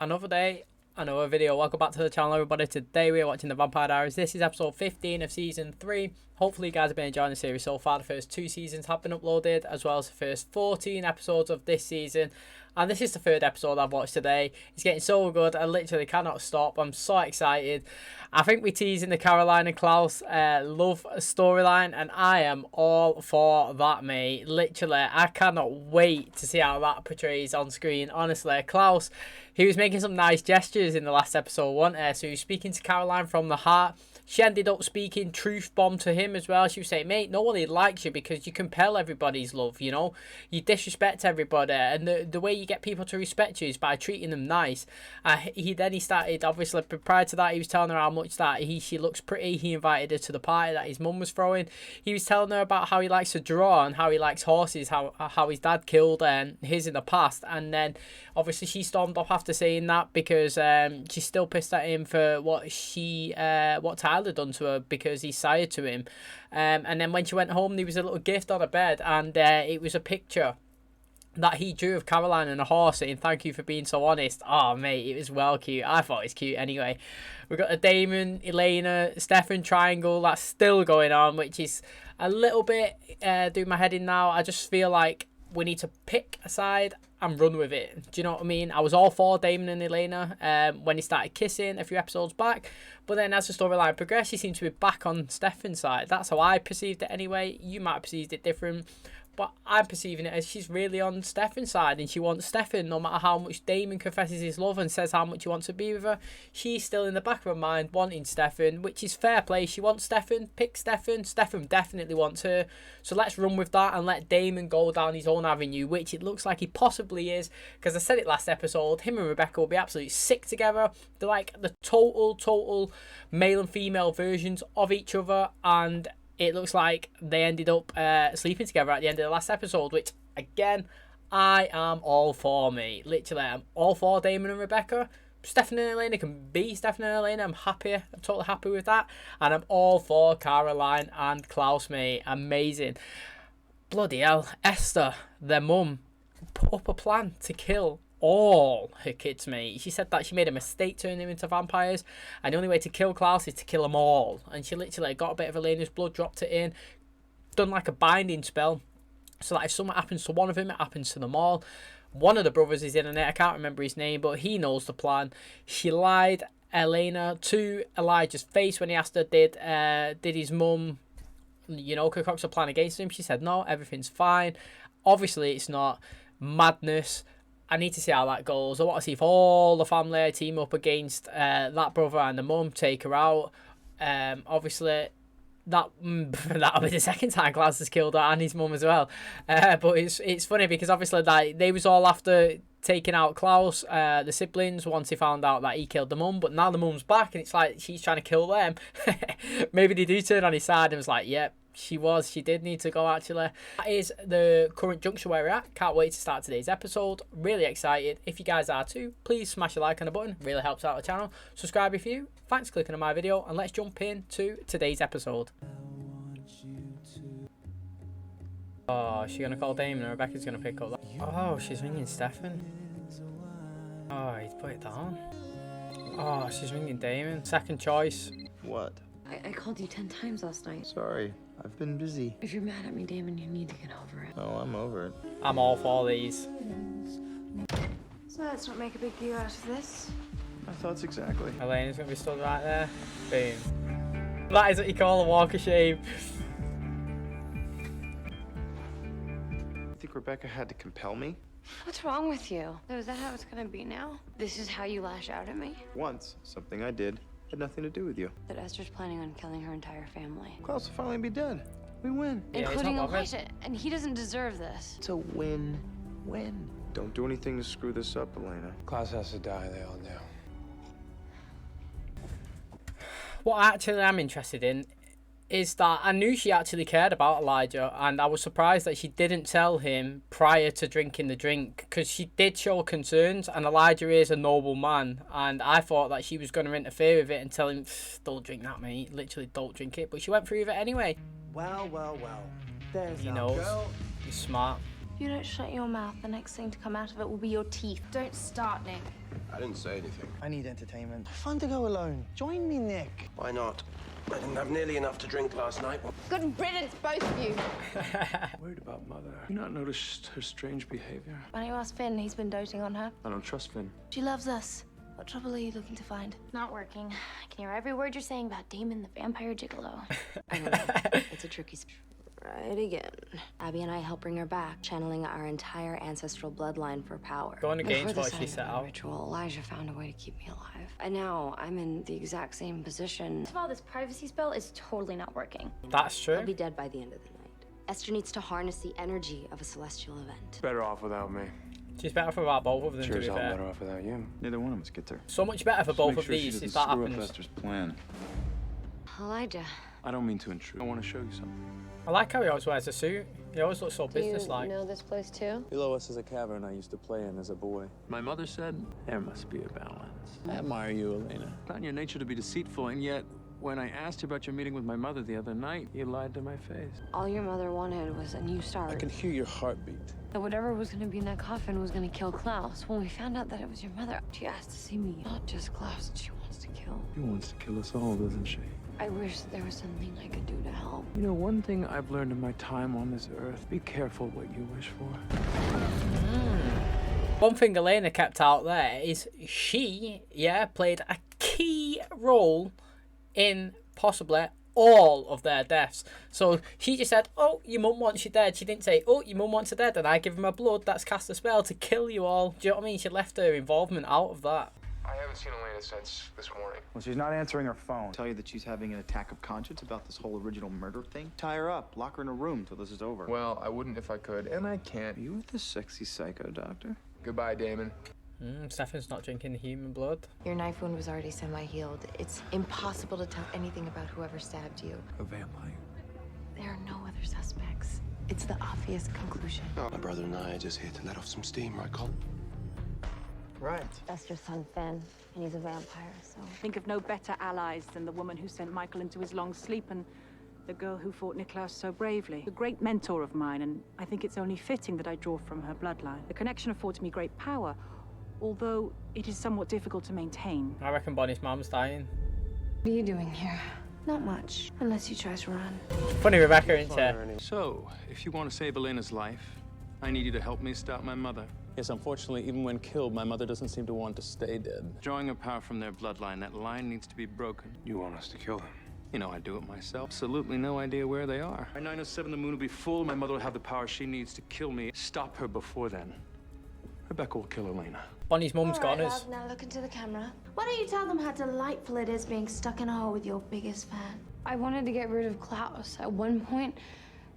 Another day, another video. Welcome back to the channel, everybody. Today we are watching the Vampire Diaries. This is episode 15 of season 3. Hopefully you guys have been enjoying the series so far. The first 2 seasons have been uploaded, as well as the first 14 episodes of this season. And this is the 3rd episode I've watched today. It's getting so good, I literally cannot stop. I'm so excited. I think we're teasing the Caroline and Klaus love storyline, and I am all for that, mate. Literally, I cannot wait to see how that portrays on screen. Honestly, Klaus, he was making some nice gestures in the last episode, wasn't he? So he was speaking to Caroline from the heart. She ended up speaking truth bomb to him as well. She was saying, mate, nobody likes you because you compel everybody's love, you know? You disrespect everybody, and the way you get people to respect you is by treating them nice. He started, obviously, prior to that, he was telling her how much that she looks pretty. He invited her to the party that his mum was throwing. He was telling her about how he likes to draw and how he likes horses, how his dad killed his in the past. And then, obviously, she stormed off after saying that because she's still pissed at him for what Tyler done to her because he sired to him. And then when she went home, there was a little gift on her bed, and it was a picture that he drew of Caroline and a horse saying thank you for being so honest. Oh mate, it was well cute. I thought it was cute anyway. We've got a Damon, ELENA, Stefan triangle that's still going on, which is a little bit doing my head in now. I just feel like we need to pick a side and run with it. Do you know what I mean? I was all for Damon and ELENA when he started kissing a few episodes back, but then as the storyline progressed, he seemed to be back on Stefan's side. That's how I perceived it anyway. You might have perceived it different, but I'm perceiving it as she's really on Stefan's side, and she wants Stefan no matter how much Damon confesses his love and says how much he wants to be with her. She's still in the back of her mind wanting Stefan, which is fair play. She wants Stefan, pick Stefan. Stefan definitely wants her. So let's run with that and let Damon go down his own avenue, which it looks like he possibly is, because I said it last episode, him and Rebekah will be absolutely sick together. They're like the total male and female versions of each other, and it looks like they ended up sleeping together at the end of the last episode, which, again, I am all for, mate. Literally, I'm all for Damon and Rebekah. Stefan and ELENA can be Stefan and ELENA. I'm happy. I'm totally happy with that. And I'm all for Caroline and Klaus, mate. Amazing. Bloody hell. Esther, their mum, put up a plan to kill all her kids, mate. She said that she made a mistake turning them into vampires, and the only way to kill Klaus is to kill them all. And she literally got a bit of ELENA's blood, dropped it in, done like a binding spell, so that if something happens to one of them, it happens to them all. One of the brothers is in it. I can't remember his name, but he knows the plan. She lied ELENA to Elijah's face when he asked her, did his mum, you know, concoct a plan against him? She said no, everything's fine. Obviously it's not. Madness. I need to see how that goes. I want to see if all the family team up against that brother and the mum, take her out. Obviously, that'll be the second time Klaus has killed her and his mum as well. But it's funny because obviously like they was all after taking out Klaus, the siblings, once he found out that he killed the mum. But now the mum's back, and it's like she's trying to kill them. Maybe they do turn on his side and was like, yep. She did need to go, actually. That is the current juncture where we're at. Can't wait to start today's episode. Really excited. If you guys are too, please smash a like on the button. Really helps out the channel. Subscribe if you. Thanks for clicking on my video, and let's jump into today's episode. Oh, is she going to call Damon, or Rebekah's going to pick up that? Oh, she's ringing Stefan. Oh, he's put it down. Oh, she's ringing Damon. Second choice. What? I called you 10 times last night. Sorry, I've been busy. If you're mad at me, Damon, you need to get over it. Oh, I'm over it. I'm all for these. So let's not make a big deal out of this. My thoughts exactly. ELENA's going to be stood right there. Boom. That is what you call a walk of shame. You think Rebekah had to compel me? What's wrong with you? So is that how it's gonna be now? This is how you lash out at me? Once, something I did had nothing to do with you. That Esther's planning on killing her entire family. Klaus will finally be dead. We win. Yeah, including he's not bothered. Elijah. And he doesn't deserve this. It's a win-win. Don't do anything to screw this up, ELENA. Klaus has to die, they all do. What I actually am interested in is that I knew she actually cared about Elijah, and I was surprised that she didn't tell him prior to drinking the drink, because she did show concerns, and Elijah is a noble man, and I thought that she was going to interfere with it and tell him, don't drink that, mate, literally don't drink it, but she went through with it anyway. Well, there's He our knows. girl. He's smart. If you don't shut your mouth, the next thing to come out of it will be your teeth. Don't start, Nick. I didn't say anything. I need entertainment. Fun to go alone. Join me, Nick. Why not? I didn't have nearly enough to drink last night. Good riddance, both of you. Worried about Mother. You not noticed her strange behavior? Why don't you ask Finn? He's been doting on her. I don't trust Finn. She loves us. What trouble are you looking to find? Not working. I can hear every word you're saying about Damon, the vampire gigolo. I don't know. It's a tricky right again. Abby and I help bring her back, channeling our entire ancestral bloodline for power. Going against Before what the she signing set of the out. ritual, Elijah found a way to keep me alive. And now I'm in the exact same position. First of all, this privacy spell is totally not working. That's true. I'll be dead by the end of the night. Esther needs to harness the energy of a celestial event. Better off without me. She's better for about both of them, Sure to be as hell fair. better off without you. Neither one of us gets her. So much better for Just both make of sure she these doesn't if that screw up happens. Esther's plan. Elijah. I don't mean to intrude. I want to show you something. I like how he always wears a suit. He always looks so businesslike. Do you know this place too? Below us is a cavern I used to play in as a boy. My mother said there must be a balance. I admire you, Elena. It's not in your nature to be deceitful, and yet, when I asked you about your meeting with my mother the other night, you lied to my face. All your mother wanted was a new start. I can hear your heartbeat. That whatever was going to be in that coffin was going to kill Klaus. When we found out that it was your mother, she asked to see me. Not just Klaus, she wants to kill. She wants to kill us all, doesn't she? I wish there was something I could do to help. You know, one thing I've learned in my time on this earth, be careful what you wish for. One thing Elena kept out there is she, played a key role in possibly all of their deaths. So she just said, oh, your mum wants you dead. She didn't say, oh, your mum wants her dead and I give him a blood that's cast a spell to kill you all. Do you know what I mean? She left her involvement out of that. I haven't seen Elena since this morning. Well, she's not answering her phone. Tell you that she's having an attack of conscience about this whole original murder thing. Tie her up, lock her in a room till this is over. Well, I wouldn't if I could, and I can't. Are you with the sexy psycho doctor? Goodbye, Damon. Stefan's not drinking the human blood. Your knife wound was already semi-healed. It's impossible to tell anything about whoever stabbed you. A vampire. There are no other suspects. It's the obvious conclusion. My brother and I are just here to let off some steam, right, Cole? Right. That's your son, Finn, and he's a vampire, so... Think of no better allies than the woman who sent Michael into his long sleep and the girl who fought Niklaus so bravely. A great mentor of mine, and I think it's only fitting that I draw from her bloodline. The connection affords me great power, although it is somewhat difficult to maintain. I reckon Bonnie's mum's dying. What are you doing here? Not much, unless you try to run. Funny Rebecca, isn't she? So, if you want to save Elena's life, I need you to help me stop my mother. Yes, unfortunately, even when killed, my mother doesn't seem to want to stay dead. Drawing her power from their bloodline, that line needs to be broken. You want us to kill them? You know, I do it myself. Absolutely no idea where they are. By 9:07, the moon will be full. My mother will have the power she needs to kill me. Stop her before then. Rebecca will kill Elena. Bonnie's mum's gone. love, now look into the camera. Why don't you tell them how delightful it is being stuck in a hole with your biggest fan? I wanted to get rid of Klaus. At one point,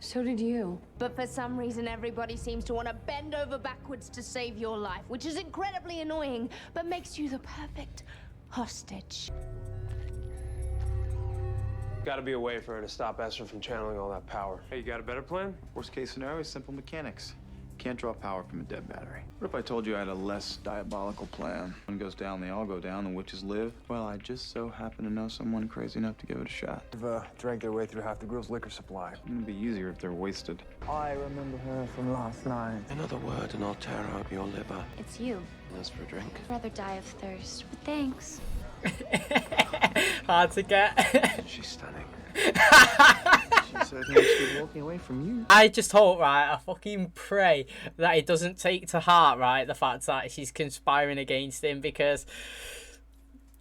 so did you. But for some reason, everybody seems to want to bend over backwards to save your life, which is incredibly annoying, but makes you the perfect hostage. Gotta be a way for her to stop Esther from channeling all that power. Hey, you got a better plan? Worst case scenario is simple mechanics. Can't draw power from a dead battery. What if I told you I had a less diabolical plan? One goes down, they all go down, the witches live. Well, I just so happen to know someone crazy enough to give it a shot. They've drank their way through half the girl's liquor supply. It'd be easier if they're wasted. I remember her from last night. Another word and I'll tear out your liver. It's you. As for a drink. I'd rather die of thirst, but thanks. Hard to get. She's stunning. She certainly stood walking away from you. I just hope, right, I fucking pray that he doesn't take to heart, right, the fact that she's conspiring against him, because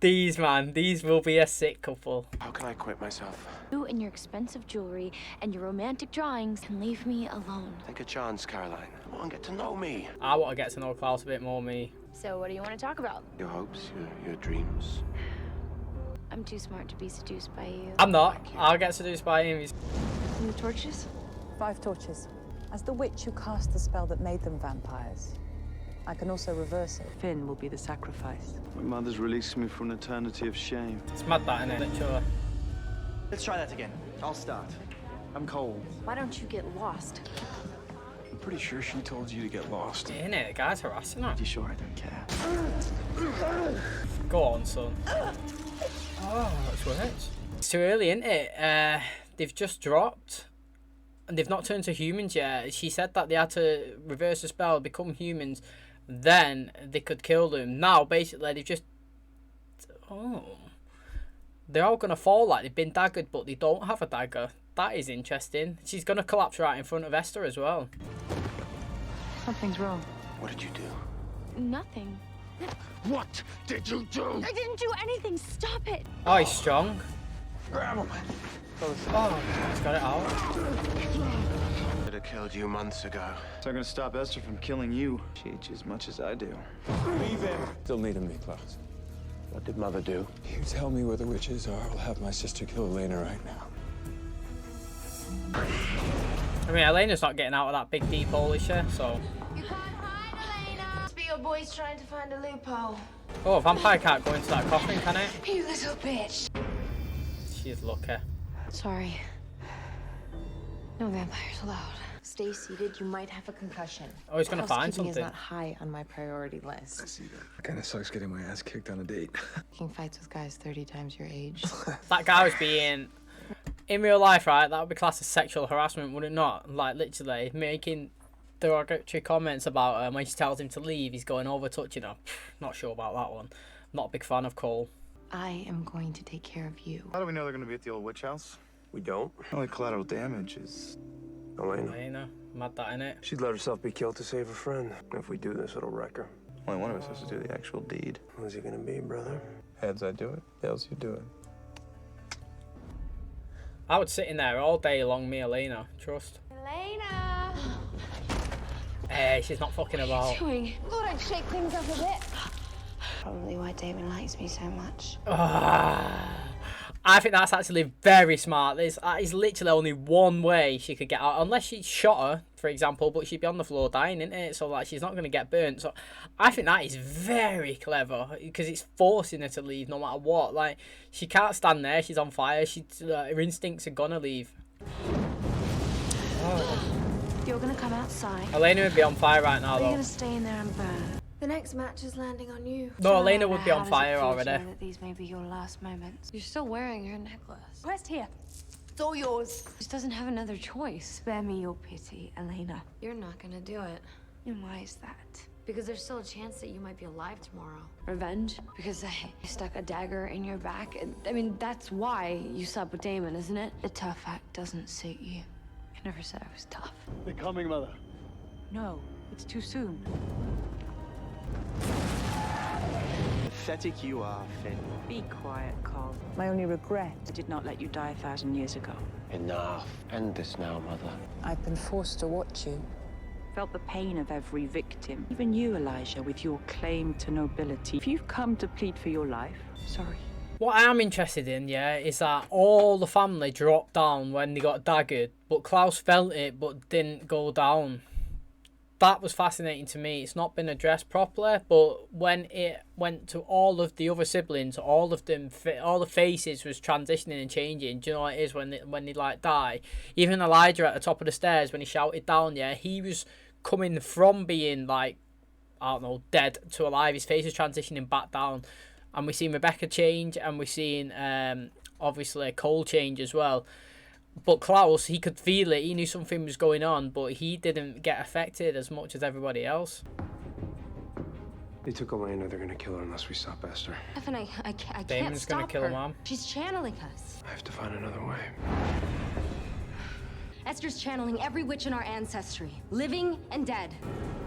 these will be a sick couple. How can I quit myself? You and your expensive jewelry and your romantic drawings can leave me alone. Take a chance, Caroline. Come on, get to know me. I want to get to know Klaus a bit more, me. So what do you want to talk about? Your hopes, your dreams. I'm too smart to be seduced by you. I'm not. I'll get seduced by him. Any torches? 5 torches. As the witch who cast the spell that made them vampires, I can also reverse it. Finn will be the sacrifice. My mother's released me from an eternity of shame. It's mad, that, isn't it? Literally. Let's try that again. I'll start. I'm cold. Why don't you get lost? I'm pretty sure she told you to get lost. Isn't it? The guy's harassing her. You sure I don't care? Go on, son. Oh, that's worse. It's too early, isn't it? They've just dropped. And they've not turned to humans yet. She said that they had to reverse the spell, become humans, then they could kill them. Now, basically, they've just... Oh. They're all going to fall like they've been daggered, but they don't have a dagger. That is interesting. She's going to collapse right in front of Esther as well. Something's wrong. What did you do? Nothing. What did you do? I didn't do anything. Stop it. Oh, he's strong. Grab him. Oh, he's got it out. Could have killed you months ago. So I'm gonna stop Esther from killing you. She hates you as much as I do. Leave him. Still needing me, Klaus. What did Mother do? You tell me where the witches are. I'll have my sister kill ELENA right now. I mean, Elena's not getting out of that big deep hole, is she? So. You can't hide, Elena. Must be your boys trying to find a loophole. Oh, a vampire can't go into that coffin, can it? You little bitch. She's lucky. Sorry. No vampires allowed. Stay seated. You might have a concussion. Oh, he's gonna find Housekeeping something. is not high on my priority list. I see that. Kinda sucks getting my ass kicked on a date. King fights with guys 30 times your age. That guy was being... In real life, right, that would be classed as sexual harassment, would it not? Like, literally, making derogatory comments about her when she tells him to leave, he's going over touching her. Not sure about that one. Not a big fan of Cole. I am going to take care of you. How do we know they're gonna be at the old witch house? We don't. Only collateral damage is... Elena. Elena, mad that, innit? She'd let herself be killed to save her friend. If we do this, it'll wreck her. Only one of us has to do the actual deed. Who's he gonna be, brother? Heads, I do it. Tails, you do it. I would sit in there all day long, me, Elena. Trust. Elena! Hey, she's not fucking about. Doing? Thought I'd shake things up a bit. Probably why Damon likes me so much. I think that's actually very smart. There's literally only one way she could get out, unless she shot her, for example, but she'd be on the floor dying, isn't it? So like she's not going to get burnt. So I think that is very clever because it's forcing her to leave no matter what. Like she can't stand there. She's on fire. Her instincts are gonna leave. Oh. You're gonna come outside. Elena would be on fire right now, Or you're though. gonna stay in there and burn. The next match is landing on you. No, Elena would be on How does it fire feel to already. know that these may be your last moments. You're still wearing her necklace. Quest here. It's all yours. She doesn't have another choice. Spare me your pity, Elena. You're not gonna do it. And why is that? Because there's still a chance that you might be alive tomorrow. Revenge? Because I stuck a dagger in your back. I mean, that's why you slept with Damon, isn't it? The tough act doesn't suit you. I never said I was tough. They're coming, Mother. No, it's too soon. Pathetic you are, Finn. Be quiet, Cole. My only regret, I did not let you die 1,000 years ago. Enough. End this now, Mother. I've been forced to watch you. Felt the pain of every victim. Even you, Elijah, with your claim to nobility. If you've come to plead for your life, sorry. What I am interested in, yeah, is that all the family dropped down when they got daggered, but Klaus felt it but didn't go down. That was fascinating to me. It's not been addressed properly, but when it went to all of the other siblings, all of them, all the faces was transitioning and changing. Do you know what it is when they like die? Even Elijah at the top of the stairs when he shouted down, yeah, he was coming from being like, I don't know, dead to alive. His face was transitioning back down, and we've seen Rebekah change, and we've seen obviously Cole change as well. But Klaus, he could feel it. He knew something was going on, but he didn't get affected as much as everybody else. They took Elena. They're gonna kill her unless we stop Esther. Stefan, I can't Damon's stop gonna kill her. Mom. She's channeling us. I have to find another way. Esther's channeling every witch in our ancestry, living and dead.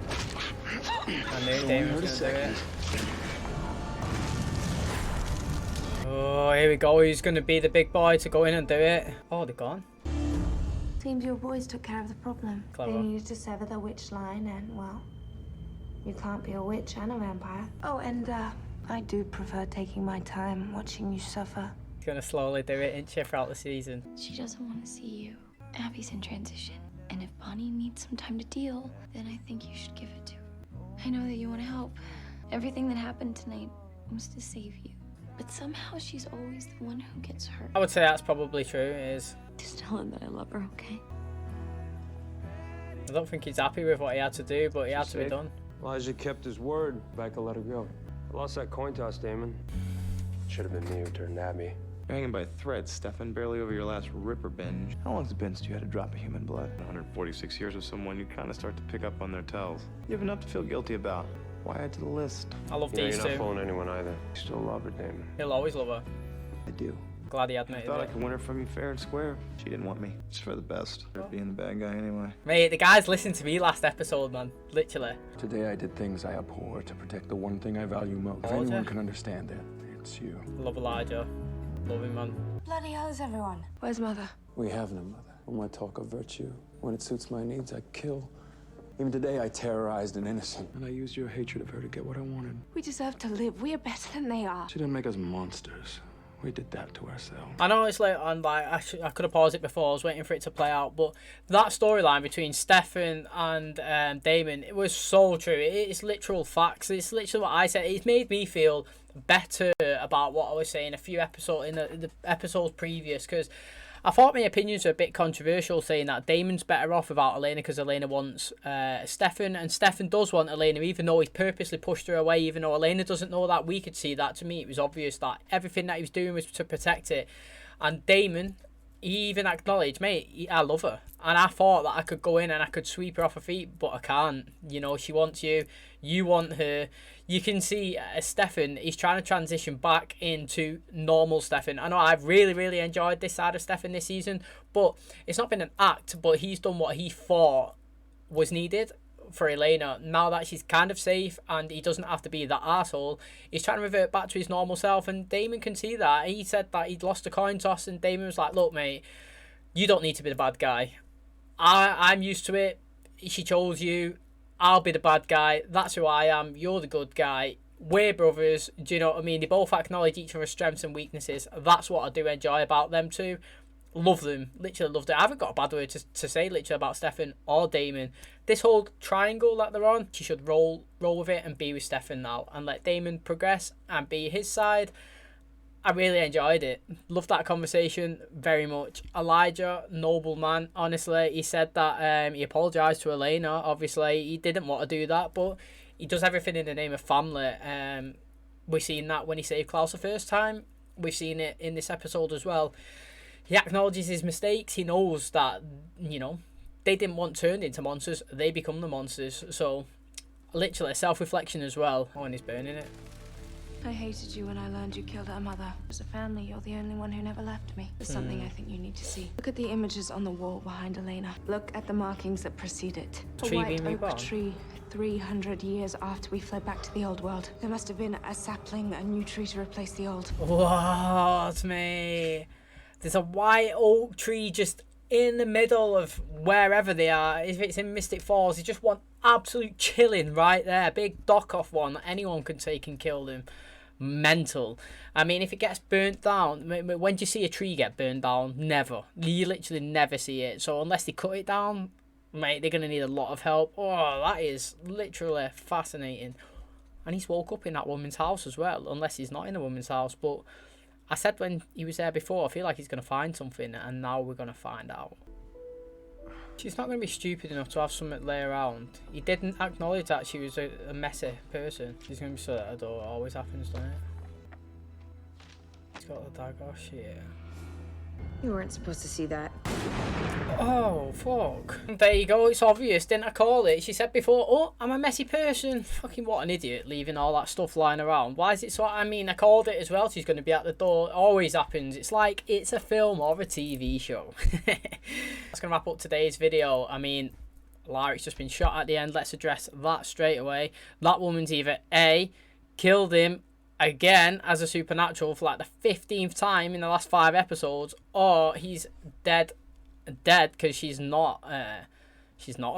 I knew Damon was gonna do it. Oh, here we go. He's going to be the big boy to go in and do it. Oh, they're gone. Seems your boys took care of the problem. Clever. They needed to sever the witch line and, well, you can't be a witch and a vampire. Oh, and, I do prefer taking my time watching you suffer. He's going to slowly do it, ain't she, throughout the season. She doesn't want to see you. Abby's in transition. And if Bonnie needs some time to deal, then I think you should give it to her. I know that you want to help. Everything that happened tonight was to save you. But somehow she's always the one who gets hurt. I would say that's probably true, it is. Just tell him that I love her, okay? I don't think he's happy with what he had to do, but he had to be done. Elijah kept his word. Rebekah let her go. I lost that coin toss, Damon. Should have been me who turned Abby. You're hanging by threads, Stefan. Barely over your last Ripper binge. How long's it been since you had a drop of human blood? 146 years with someone, you kind of start to pick up on their tells. You have enough to feel guilty about. Why add to the list? I love You know, these you're not two. fooling anyone either. You still love her, Damon. He'll always love her. I do. Glad he I admitted thought I it. could win her from you fair and square. She didn't want me. It's for the best. Her being the bad guy anyway. Mate, the guys listened to me last episode, man. Literally. Today I did things I abhor to protect the one thing I value most. If Elijah? anyone can understand it, it's you. Love Elijah. Love him, man. Bloody hell is everyone? Where's Mother? We have no mother. When I talk of virtue, when it suits my needs, I kill. Even today, I terrorized an innocent. And I used your hatred of her to get what I wanted. We deserve to live. We are better than they are. She didn't make us monsters. We did that to ourselves. I know it's late on, like, I could have paused it before. I was waiting for it to play out. But that storyline between Stefan and Damon, it was so true. It's literal facts. It's literally what I said. It's made me feel better about what I was saying a few episodes in the episodes previous, because I thought my opinions were a bit controversial, saying that Damon's better off without ELENA because ELENA wants Stefan, and Stefan does want ELENA, even though he's purposely pushed her away, even though ELENA doesn't know that. We could see that. To me, it was obvious that everything that he was doing was to protect it. And Damon, he even acknowledged, mate, I love her. And I thought that I could go in and I could sweep her off her feet, but I can't. You know, she wants you. You want her. You can see Stefan, he's trying to transition back into normal Stefan. I know I've really, really enjoyed this side of Stefan this season, but it's not been an act, but he's done what he thought was needed for ELENA. Now that she's kind of safe and he doesn't have to be that arsehole, he's trying to revert back to his normal self, and Damon can see that. He said that he'd lost a coin toss, and Damon was like, look, mate, you don't need to be the bad guy. I'm used to it. She chose you. I'll be the bad guy. That's who I am. You're the good guy. We're brothers. Do you know what I mean? They both acknowledge each other's strengths and weaknesses. That's what I do enjoy about them two. Love them. Literally loved it. I haven't got a bad word to say literally about Stefan or Damon. This whole triangle that they're on, she should roll with it and be with Stefan now and let Damon progress and be his side. I really enjoyed it. Loved that conversation very much. Elijah, noble man, honestly. He said that he apologised to ELENA. Obviously, he didn't want to do that, but he does everything in the name of family. We've seen that when he saved Klaus the first time. We've seen it in this episode as well. He acknowledges his mistakes. He knows that, you know, they didn't want turned into monsters. They become the monsters. So, literally, self-reflection as well. Oh, and he's burning it. I hated you when I learned you killed our mother. As a family, you're the only one who never left me. There's something I think you need to see. Look at the images on the wall behind ELENA. Look at the markings that precede it. A Tree white being oak reborn. tree 300 years after we fled back to the old world. There must have been a sapling, a new tree to replace the old. What, mate? There's a white oak tree just in the middle of wherever they are. If it's in Mystic Falls, you just want absolute chilling right there. Big dock-off one that anyone can take and kill them. Mental. I mean, if it gets burnt down, when do you see a tree get burnt down? Never. You literally never see it. So unless they cut it down, mate, they're going to need a lot of help. Oh, that is literally fascinating. And he's woke up in that woman's house as well, unless he's not in the woman's house. But I said when he was there before, I feel like he's going to find something, and now we're going to find out. She's not going to be stupid enough to have something lay around. He didn't acknowledge that she was a messy person. She's going to be so at her door. It always happens, doesn't it? He's got the dagger. Shit. You weren't supposed to see that. Oh, fuck. There you go. It's obvious. Didn't I call it? She said before, oh, I'm a messy person. Fucking what an idiot, leaving all that stuff lying around. Why is it so? I mean, I called it as well. She's going to be at the door. It always happens. It's like it's a film or a TV show. That's going to wrap up today's video. I mean, Larry's just been shot at the end. Let's address that straight away. That woman's either A, killed him again as a supernatural for like the 15th time in the last 5 episodes, or he's dead because she's not a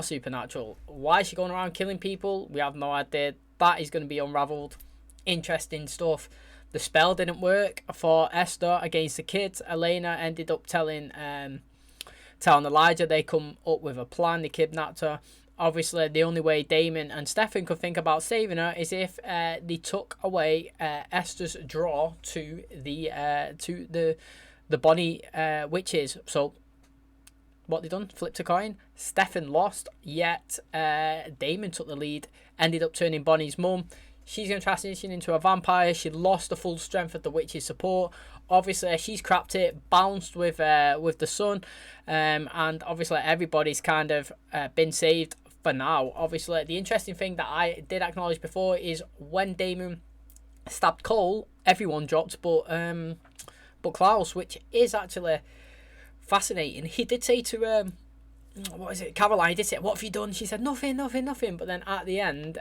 supernatural. Why is she going around killing people? We have no idea. That is going to be unraveled. Interesting stuff. The spell didn't work for Esther against the kids. ELENA ended up telling Elijah they come up with a plan. They kidnapped her. Obviously, the only way Damon and Stefan could think about saving her is if they took away Esther's draw to the Bonnie witches. So what they done? Flipped a coin. Stefan lost, yet Damon took the lead. Ended up turning Bonnie's mum. She's going to transition into a vampire. She lost the full strength of the witch's support. Obviously, she's crapped it, bounced with the sun, and obviously everybody's kind of been saved for now. Obviously, the interesting thing that I did acknowledge before is when Damon stabbed Cole, everyone dropped, but Klaus, which is actually fascinating. He did say to what is it, Caroline, he did say, "What have you done?" She said, "Nothing, nothing, nothing." But then at the end,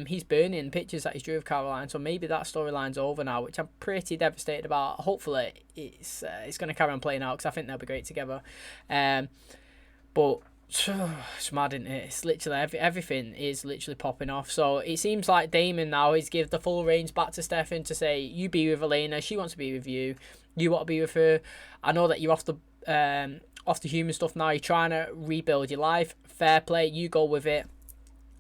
he's burning pictures that he's drew of Caroline, so maybe that storyline's over now, which I'm pretty devastated about. Hopefully it's going to carry on playing out, because I think they'll be great together. But it's mad, isn't it? It's literally everything is literally popping off. So it seems like Damon now is give the full reins back to Stefan to say, you be with ELENA, she wants to be with you, you want to be with her. I know that you're off the human stuff now, you're trying to rebuild your life. Fair play, you go with it.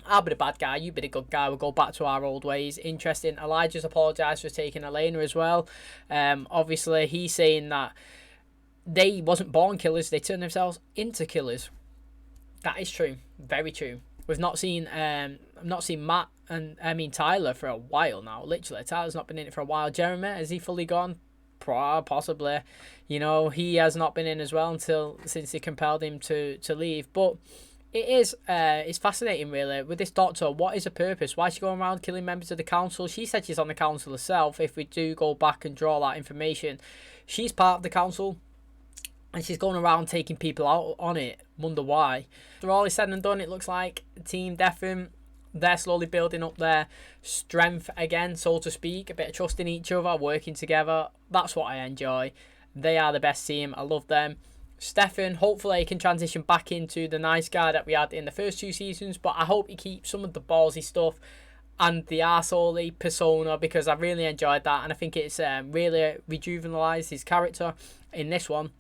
I'll be the bad guy, you be the good guy, we'll go back to our old ways. Interesting. Elijah's apologised for taking ELENA as well. Obviously he's saying that they wasn't born killers, they turned themselves into killers. That is true, very true. We've not seen I've not seen Matt and Tyler for a while now. Literally, Tyler's not been in it for a while. Jeremy, has he fully gone? Possibly. You know, he has not been in as well since they compelled him to leave. But it is it's fascinating, really, with this doctor. What is her purpose? Why is she going around killing members of the council? She said she's on the council herself. If we do go back and draw that information, she's part of the council. And she's going around taking people out on it. Wonder why. After all is said and done, it looks like Team Defan, they're slowly building up their strength again, so to speak. A bit of trust in each other, working together. That's what I enjoy. They are the best team. I love them. Stefan, hopefully he can transition back into the nice guy that we had in the first 2 seasons. But I hope he keeps some of the ballsy stuff and the arsehole persona, because I really enjoyed that. And I think it's really rejuvenalized his character in this one.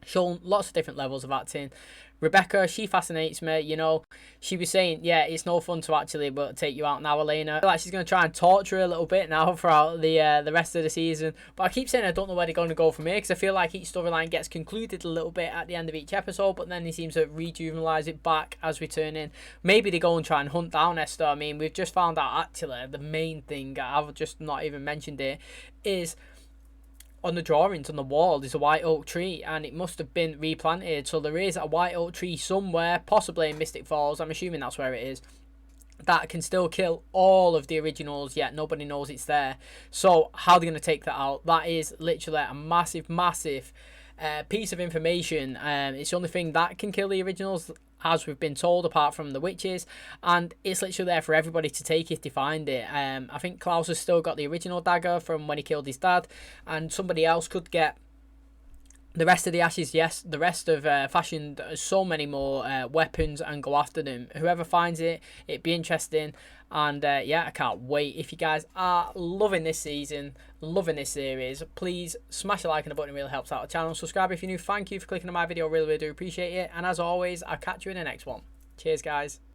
Shown lots of different levels of acting. REBEKAH, she fascinates me. You know, she was saying, yeah, it's no fun to actually take you out now, ELENA. I feel like she's going to try and torture her a little bit now throughout the rest of the season. But I keep saying I don't know where they're going to go from here, because I feel like each storyline gets concluded a little bit at the end of each episode, but then he seems to rejuvenalize it back as we turn in. Maybe they go and try and hunt down Esther. I mean, we've just found out, actually, the main thing, I've just not even mentioned it, is on the drawings on the wall there's a white oak tree, and it must have been replanted. So there is a white oak tree somewhere, possibly in Mystic Falls, I'm assuming that's where it is, that can still kill all of the originals, yet nobody knows it's there. So how are they going to take that out? That is literally a massive piece of information. It's the only thing that can kill the originals, as we've been told, apart from the witches, and it's literally there for everybody to take if they find it. I think Klaus has still got the original dagger from when he killed his dad, and somebody else could get the rest of the ashes. Yes, the rest have fashioned so many more weapons and go after them. Whoever finds it, it'd be interesting. And yeah, I can't wait. If you guys are loving this season, loving this series, please smash a like and a button. It really helps out the channel. Subscribe if you're new. Thank you for clicking on my video. Really do appreciate it. And as always, I'll catch you in the next one. Cheers, guys.